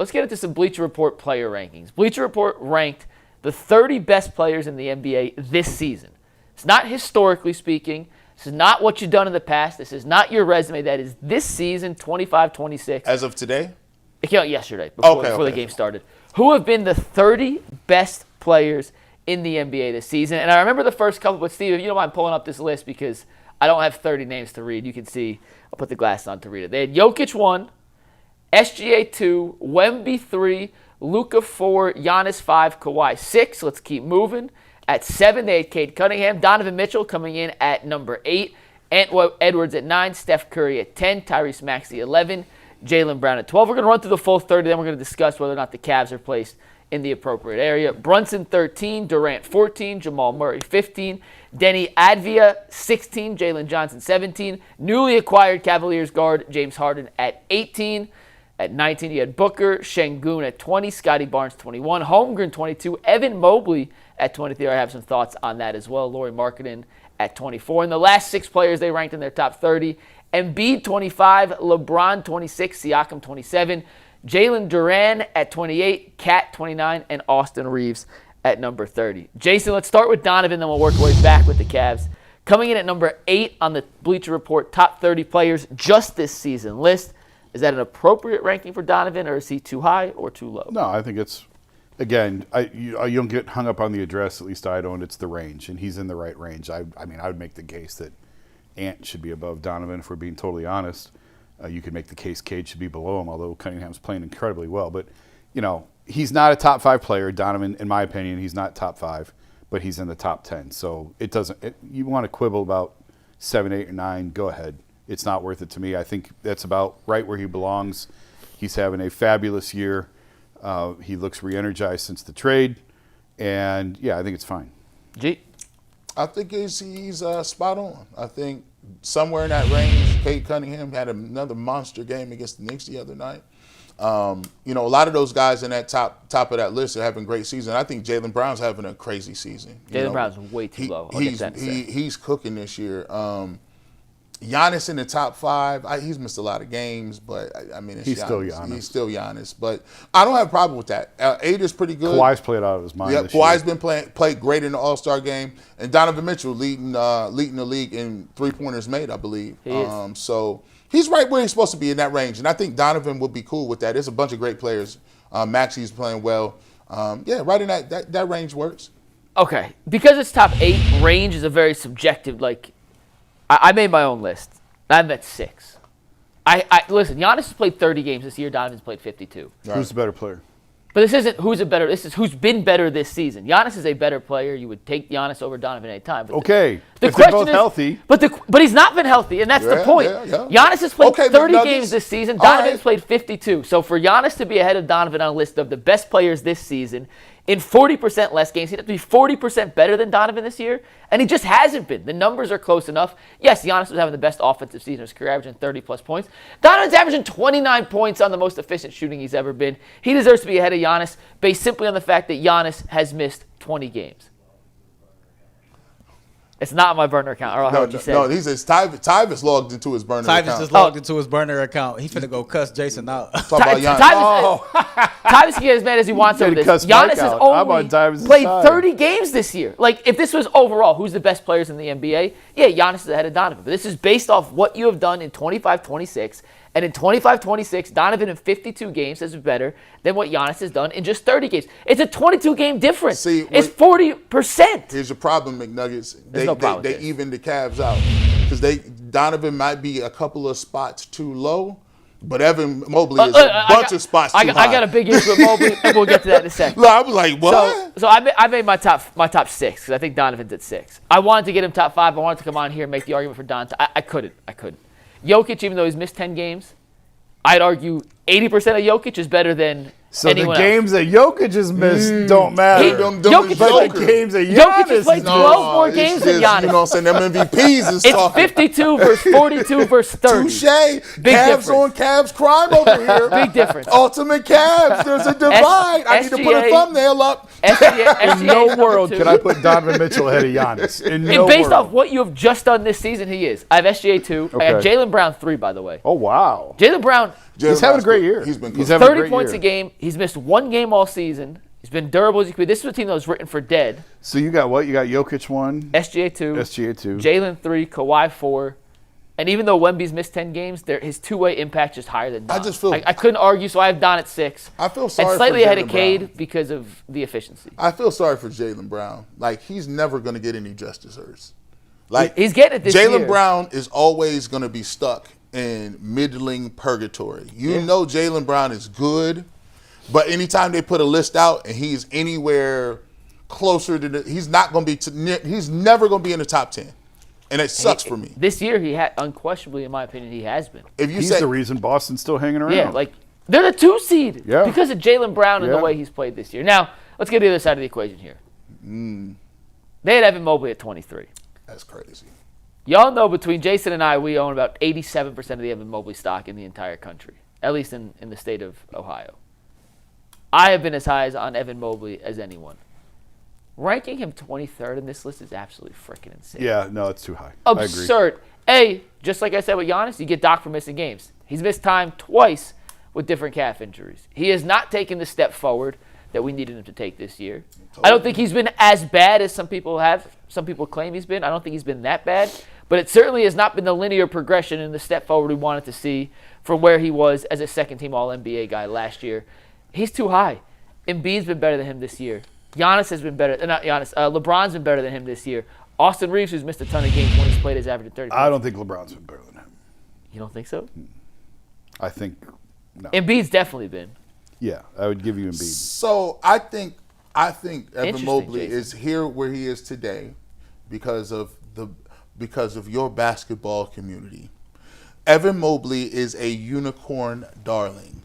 let's get into some Bleacher Report player rankings. Bleacher Report ranked the 30 best players in the NBA this season. It's not historically speaking. This is not what you've done in the past. This is not your resume. That is this season, 25-26. As of today? It came out yesterday, before the game started. Who have been the 30 best players in the NBA this season? And I remember the first couple, but Steve, if you don't mind pulling up this list because I don't have 30 names to read. You can see, I'll put the glasses on to read it. They had Jokic 1, SGA 2, Wemby 3, Luka 4, Giannis 5, Kawhi 6. Let's keep moving. At 7, they had Cade Cunningham. Donovan Mitchell coming in at number 8. Ant Edwards at 9. Steph Curry at 10. Tyrese Maxey 11. Jaylen Brown at 12. We're going to run through the full 30. Then we're going to discuss whether or not the Cavs are placed in the appropriate area. Brunson 13. Durant 14. Jamal Murray 15. Denny Advia 16. Jalen Johnson 17. Newly acquired Cavaliers guard James Harden at 18. At 19, you had Booker, Şengün at 20, Scotty Barnes 21, Holmgren 22, Evan Mobley at 23. I have some thoughts on that as well. Lauri Markkanen at 24. And the last 6 players they ranked in their top 30, Embiid 25, LeBron 26, Siakam 27, Jalen Duran at 28, Cat 29, and Austin Reeves at number 30. Jason, let's start with Donovan, then we'll work our way back with the Cavs. Coming in at number 8 on the Bleacher Report top 30 players just this season list. Is that an appropriate ranking for Donovan, or is he too high or too low? No, I think it's, again, you don't get hung up on the address, at least I don't. It's the range, and he's in the right range. I mean, I would make the case that Ant should be above Donovan, if we're being totally honest. You could make the case Cade should be below him, although Cunningham's playing incredibly well. But, he's not a top 5 player. Donovan, in my opinion, he's not top 5, but he's in the top 10. So you want to quibble about 7, 8, or 9, go ahead. It's not worth it to me. I think that's about right where he belongs. He's having a fabulous year. He looks re-energized since the trade. And, yeah, I think it's fine. G? I think he's spot on. I think somewhere in that range, Cade Cunningham had another monster game against the Knicks the other night. A lot of those guys in that top of that list are having great seasons. I think Jaylen Brown's having a crazy season. Jaylen Brown's way too low. He's cooking this year. Giannis in the top 5. He's missed a lot of games, but he's still Giannis. He's still Giannis, but I don't have a problem with that. 8 is pretty good. Kawhi's played out of his mind. Yeah, this Kawhi's year. been played great in the All-Star game, and Donovan Mitchell leading the league in 3-pointers made, I believe. He is. So he's right where he's supposed to be in that range, and I think Donovan would be cool with that. There's a bunch of great players. Maxey's playing well. Right in that range works. Okay, because it's top 8, range is a very subjective. I made my own list. I'm at 6. Listen, Giannis has played 30 games this year. Donovan's played 52. Right. Who's the better player? But this isn't this is who's been better this season. Giannis is a better player. You would take Giannis over Donovan any time. But okay. The if question they're both is, healthy. But he's not been healthy, and that's the point. Giannis has played 30 games this season. Donovan's played 52. So for Giannis to be ahead of Donovan on a list of the best players this season, in 40% less games, he'd have to be 40% better than Donovan this year, and he just hasn't been. The numbers are close enough. Yes, Giannis was having the best offensive season of his career, averaging 30-plus points. Donovan's averaging 29 points on the most efficient shooting he's ever been. He deserves to be ahead of Giannis based simply on the fact that Giannis has missed 20 games. It's not my burner account. Or how would you say? No, he says Tyvus logged into his burner account. Tyvus is logged into his burner account. He finna go cuss Jason out. Talk about Giannis. Tyvus can get as mad as he wants over this. Giannis has only played 30 games this year. If this was overall, who's the best players in the NBA? Yeah, Giannis is ahead of Donovan. But this is based off what you have done in 25-26. And in 25-26, Donovan in 52 games has been better than what Giannis has done in just 30 games. It's a 22-game difference. See, it's 40%. Here's your problem, McNuggets. They evened the Cavs out. Because Donovan might be a couple of spots too low, but Evan Mobley is a bunch of spots too high. I got a big issue with Mobley, and we'll get to that in a second. I was like, what? So I made my top 6 because I think Donovan's at 6. I wanted to get him top 5. I wanted to come on here and make the argument for Don. I couldn't. Jokic, even though he's missed 10 games, I'd argue 80% of Jokic is better than anyone the games that Jokic has missed don't matter. Jokic has played 12 more games than Giannis. You know what I'm saying? Them MVPs is talking. It's 52 versus 42 versus 30. Touche. Big Cavs difference. on Cavs crime over here. Big difference. Ultimate Cavs. There's a divide. I need to put a thumbnail up. In no world can I put Donovan Mitchell ahead of Giannis. Based off what you have just done this season, he is. I have SGA 2. Okay. I have Jaylen Brown 3, by the way. Oh, wow. Jaylen Brown He's having a great year. He's been having 30 a great points year. a game. He's missed one game all season. He's been durable as he could be. This was a team that was written for dead. So you got what? You got Jokic 1, SGA 2, Jalen 3, Kawhi 4. And even though Wemby's missed 10 games, his two-way impact is higher than Don. I just feel I couldn't argue, so I have Don at 6. I feel sorry and slightly for ahead Jaylen of Cade Brown. because of the efficiency. I feel sorry for Jaylen Brown. Like, he's never going to get any just desserts. Like, He's getting it this year. Jaylen Brown is always going to be stuck in middling purgatory. You know Jaylen Brown is good, but anytime they put a list out and he's anywhere closer to he's not going to be he's never going to be in the top 10. And it sucks for me. This year, he had unquestionably, in my opinion, he has been. If you He's say the reason Boston's still hanging around. Yeah, like they're the 2 seed because of Jaylen Brown and the Yeah. way he's played this year. Now, let's get to the other side of the equation here. They had Evan Mobley at 23. that's crazy. Y'all know between Jason and I, we own about 87% of the Evan Mobley stock in the entire country, at least in the state of Ohio. I have been as high on Evan Mobley as anyone. Ranking him 23rd in this list is absolutely freaking insane. Yeah, no, it's too high. Absurd. Just like I said with Giannis, you get Doc for missing games. He's missed time twice with different calf injuries. He has not taken the step forward that we needed him to take this year. I don't think he's been as bad as some people claim he's been. I don't think he's been that bad. But it certainly has not been the linear progression and the step forward we wanted to see from where he was as a second-team All-NBA guy last year. He's too high. Embiid's been better than him this year. Giannis has been better. Not Giannis. LeBron's been better than him this year. Austin Reeves, who's missed a ton of games when he's played, his average of 30 points. I don't think LeBron's been better than him. You don't think so? I think no. Embiid's definitely been. Yeah, I would give you Embiid. So I think Evan Interesting, Mobley Jason. is here where he is today because of your basketball community. Evan Mobley is a unicorn darling.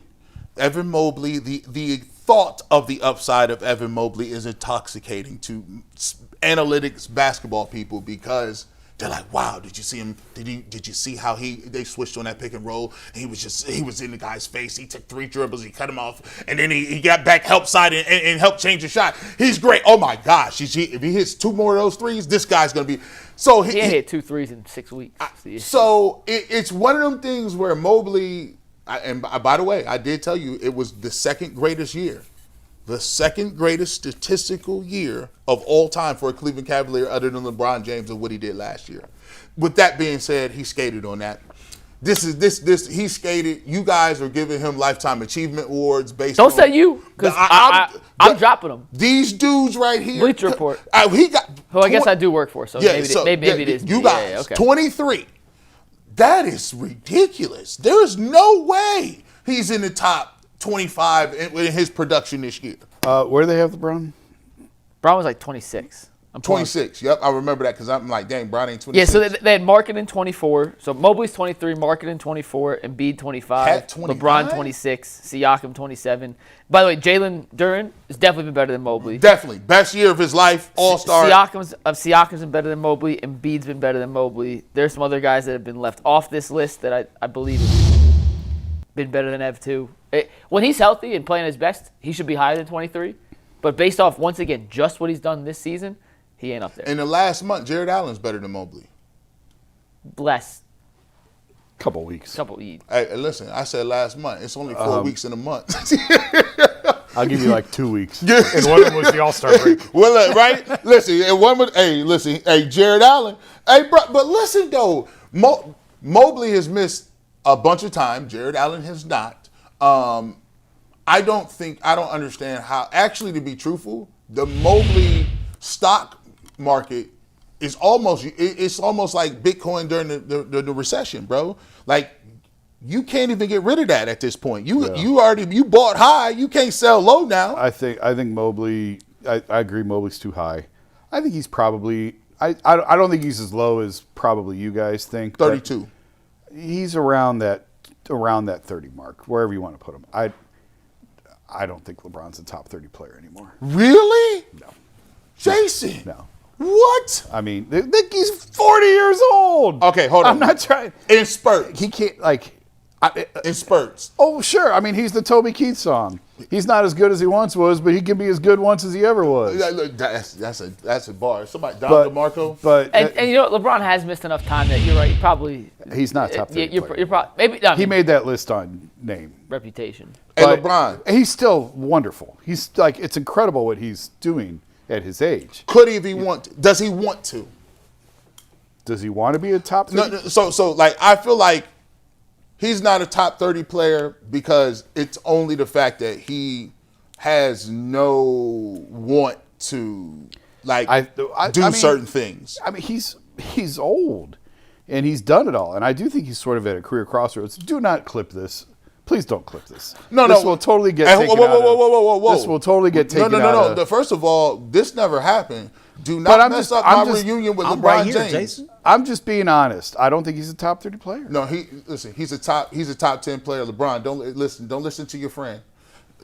Evan Mobley, the thought of the upside of Evan Mobley is intoxicating to analytics basketball people because they're like, wow, did you see him? Did you see how they switched on that pick and roll? And he was in the guy's face. He took 3 dribbles, he cut him off, and then he got back help side and helped change the shot. He's great. Oh my gosh, if he hits 2 more of those threes, this guy's gonna be. So He hit 2 threes in 6 weeks. So it's one of them things where Mobley. And by the way, I did tell you it was the second greatest year. The second greatest statistical year of all time for a Cleveland Cavalier other than LeBron James and what he did last year. With that being said, he skated on that. He skated. You guys are giving him Lifetime Achievement Awards based Don't on. say you, because I'm dropping them. These dudes right here. Bleacher Report. He got. Who I guess I do work for, so maybe it is. You me. guys, Yeah, okay. 23. That is ridiculous. There is no way he's in the top 25 in his production this year. Where do they have LeBron? Brown was like 26. I'm 26. Yep, I remember that because I'm like, dang, Brown ain't 26. Yeah, so they had Market in 24. So Mobley's 23, Market in 24, Embiid 25, Cat 29? LeBron 26, Siakam 27. By the way, Jalen Duren has definitely been better than Mobley. Definitely. Best year of his life, all-star. Siakam's been better than Mobley. Embiid's been better than Mobley. There's some other guys that have been left off this list that I believe have been better than Ev too. When he's healthy and playing his best, he should be higher than 23. But based off, once again, just what he's done this season, he ain't up there. In the last month, Jared Allen's better than Mobley. Bless. Couple weeks. Hey, listen, I said last month. It's only 4 weeks in a month. I'll give you like 2 weeks. And one of them was the All-Star break. Well, right? Listen, and one was, hey, Jared Allen. Hey, bro, but listen, though. Mobley has missed a bunch of time. Jared Allen has not. I don't understand how, actually, to be truthful, the Mobley stock market is almost like Bitcoin during the recession, bro. Like, you can't even get rid of that at this point. You bought high, you can't sell low now. I think Mobley. I agree. Mobley's too high. I think he's probably. I don't think he's as low as probably you guys think. 32. He's around that 30 mark, wherever you want to put him. I don't think LeBron's a top 30 player anymore. Really? No. Jason. No. What? I mean, he's 40 years old. Okay, hold on. I'm not trying. In spurts. He can't, like. In spurts. Oh, sure. I mean, he's the Toby Keith song. He's not as good as he once was, but he can be as good once as he ever was. That's a bar. Somebody, Don DeMarco. But and you know, LeBron has missed enough time that you're right. Probably he's not top 30 You're player. probably maybe. I mean, He made that list on name. reputation. Hey, But LeBron. He's still wonderful. He's like, it's incredible what he's doing at his age. Could he if he want to? Does he want to? Does he want to be a top 30? No, so like I feel like he's not a top 30 player because it's only the fact that he has no want to do certain things. I mean, he's old, and he's done it all. And I do think he's sort of at a career crossroads. Do not clip this. Please don't clip this. This will totally get taken out. Whoa. This will totally get taken out. No. First of all, this never happened. Do not mess up my reunion with LeBron right here, James. Jason. I'm just being honest. I don't think he's a top 30 player. No, he's a top 10 player. LeBron, don't listen to your friend.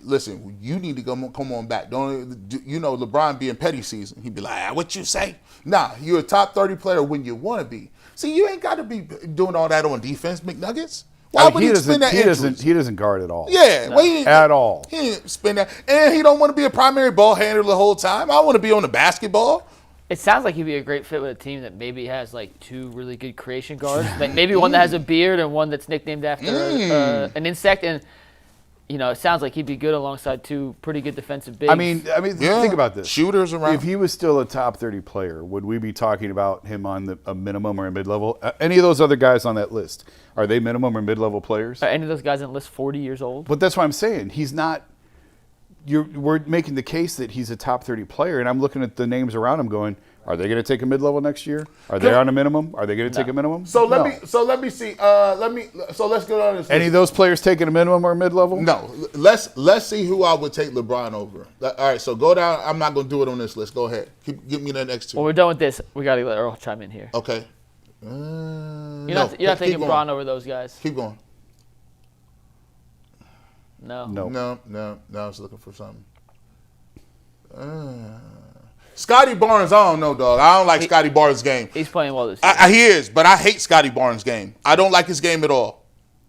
Listen, you need to come on back. LeBron being petty season. He'd be like, what you say? Nah, you're a top 30 player when you want to be. See, you ain't got to be doing all that on defense, McNuggets. Why would he spend that he doesn't guard at all. Yeah, no. well, at all. He didn't spend that. And he don't want to be a primary ball handler the whole time. I want to be on the basketball. It sounds like he'd be a great fit with a team that maybe has like two really good creation guards. Like maybe one that has a beard and one that's nicknamed after an insect. And you know, it sounds like he'd be good alongside two pretty good defensive bigs. I mean, think about this. Shooters around. If he was still a top 30 player, would we be talking about him on a minimum or a mid-level? Any of those other guys on that list, are they minimum or mid-level players? Are any of those guys on the list 40 years old? But that's what I'm saying. He's not. We're making the case that he's a top 30 player, and I'm looking at the names around him going, are they going to take a mid-level next year? Are they on a minimum? Are they going to take a minimum? So let me see. Let's go on this. Any of those players taking a minimum or a mid-level? No. Let's see who I would take LeBron over. All right, so go down. I'm not going to do it on this list. Go ahead. Give me the next two. Well, we're done with this. We got to let Earl chime in here. Okay. You're not taking LeBron over those guys. Keep going. No. No. I was looking for something. Scotty Barnes, I don't know, dog. I don't like Scotty Barnes' game. He's playing well this year. He is, but I hate Scotty Barnes' game. I don't like his game at all.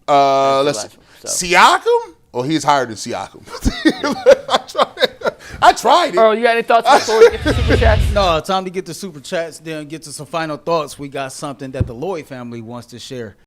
Let's see. Siakam? Oh, he's higher than Siakam. I tried it. Earl, you got any thoughts before we get to Super Chats? No, time to get to Super Chats, then get to some final thoughts. We got something that the Lloyd family wants to share.